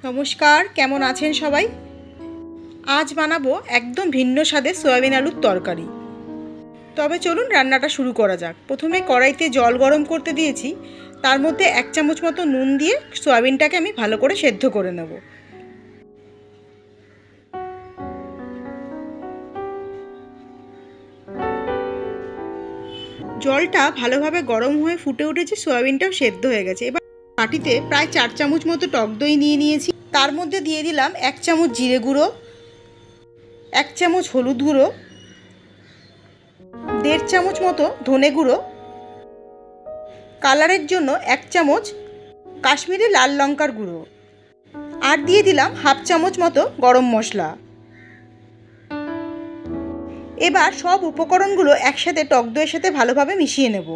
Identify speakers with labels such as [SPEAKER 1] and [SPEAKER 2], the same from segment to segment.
[SPEAKER 1] নমস্কার, কেমন আছেন সবাই? আজ বানাবো একদম ভিন্ন স্বাদের সয়াবিন আলুর তরকারি। তবে চলুন রান্নাটা শুরু করা যাক। প্রথমে কড়াইতে জল গরম করতে দিয়েছি, তার মধ্যে 1 চামচ মতো নুন দিয়ে সয়াবিনটাকে আমি ভালো করে সেদ্ধ করে নেব। জলটা ভালোভাবে গরম হয়ে ফুটে উঠেছে, সয়াবিনটাও সেদ্ধ হয়ে গেছে। এবার বাটিতে প্রায় 4 চামচ মতো টক দই নিয়ে নিয়েছি। তার মধ্যে দিয়ে দিলাম 1 চামচ জিরে গুঁড়ো, 1 চামচ হলুদ গুঁড়ো, 1.5 চামচ মতো ধনে গুঁড়ো, কালারের জন্য 1 চামচ কাশ্মীরি লাল লঙ্কার গুঁড়ো, আর দিয়ে দিলাম 1/2 চামচ মতো গরম মশলা। এবার সব উপকরণগুলো একসাথে টক দইয়ের সাথে ভালোভাবে মিশিয়ে নেব।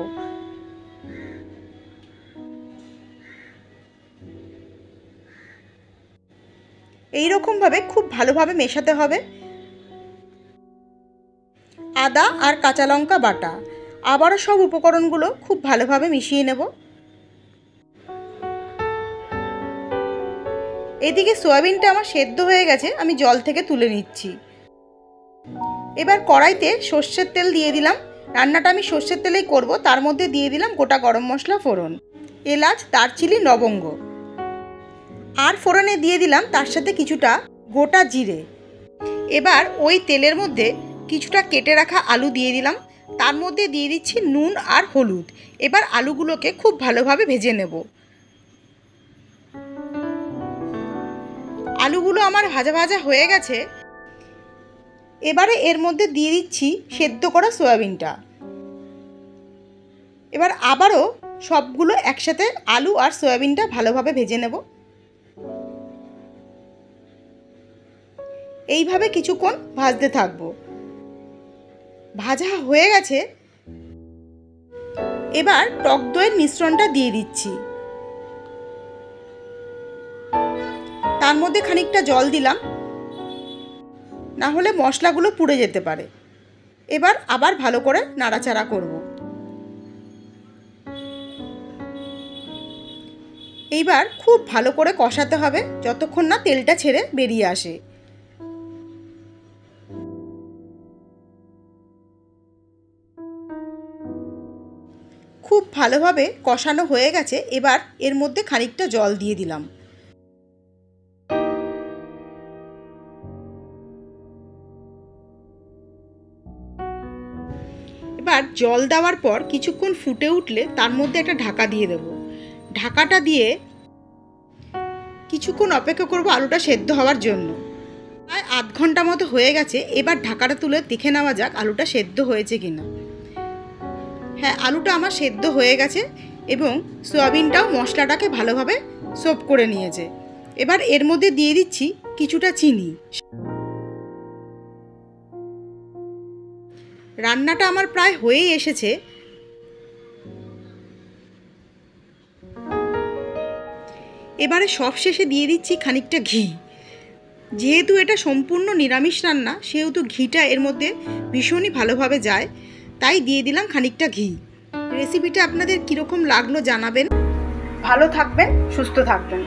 [SPEAKER 1] এই রকমভাবে খুব ভালোভাবে মেশাতে হবে। আদা আর কাঁচা লঙ্কা বাটা, আবারও সব উপকরণগুলো খুব ভালোভাবে মিশিয়ে নেব। এদিকে সয়াবিনটা আমার সেদ্ধ হয়ে গেছে, আমি জল থেকে তুলে নিচ্ছি। এবার কড়াইতে সর্ষের তেল দিয়ে দিলাম। রান্নাটা আমি সর্ষের তেলেই করব। তার মধ্যে দিয়ে দিলাম গোটা গরম মশলা ফোড়ন, এলাচ, দারচিনি, লবঙ্গ, আর ফোড়নে দিয়ে দিলাম তার সাথে কিছুটা গোটা জিরে। এবার ওই তেলের মধ্যে কিছুটা কেটে রাখা আলু দিয়ে দিলাম। তার মধ্যে দিয়ে দিচ্ছি নুন আর হলুদ। এবার আলুগুলোকে খুব ভালোভাবে ভেজে নেব। আলুগুলো আমার ভাজা ভাজা হয়ে গেছে। এবারে এর মধ্যে দিয়ে দিচ্ছি সেদ্ধ করা সয়াবিনটা। এবার আবারও সবগুলো একসাথে আলু আর সয়াবিনটা ভালোভাবে ভেজে নেব। এইভাবে কিছুক্ষণ ভাজতে থাকবো। ভাজা হয়ে গেছে। এবার টক দইয়ের মিশ্রণটা দিয়ে দিচ্ছি। তার মধ্যে খানিকটা জল দিলাম, না হলে মশলাগুলো পুড়ে যেতে পারে। এবার আবার ভালো করে নাড়াচাড়া করব। এইবার খুব ভালো করে কষাতে হবে যতক্ষণ না তেলটা ছেড়ে বেরিয়ে আসে। খুব ভালোভাবে কষানো হয়ে গেছে। এবার এর মধ্যে খানিকটা জল দিয়ে দিলাম। এবার জল দেওয়ার পর কিছুক্ষণ ফুটে উঠলে তার মধ্যে একটা ঢাকা দিয়ে দেব। ঢাকাটা দিয়ে কিছুক্ষণ অপেক্ষা করব আলুটা সেদ্ধ হওয়ার জন্য। প্রায় আধ ঘন্টা মতো হয়ে গেছে। এবার ঢাকাটা তুলে দেখে নেওয়া যাক আলুটা সেদ্ধ হয়েছে কিনা। হ্যাঁ, আলুটা আমার সেদ্ধ হয়ে গেছে এবং সয়াবিনটাও মশলাটাকে ভালোভাবে সোপ করে নিয়েছে। এবার এর মধ্যে দিয়ে দিচ্ছি কিছুটা চিনি। রান্নাটা আমার প্রায় হয়েই এসেছে। এবারে সবশেষে দিয়ে দিচ্ছি খানিকটা ঘি। যেহেতু এটা সম্পূর্ণ নিরামিষ রান্না, সেহেতু ঘিটা এর মধ্যে ভীষণই ভালোভাবে যায়, তাই দিয়ে দিলাম খানিকটা ঘি। রেসিপিটা আপনাদের কীরকম লাগলো জানাবেন। ভালো থাকবেন, সুস্থ থাকবেন।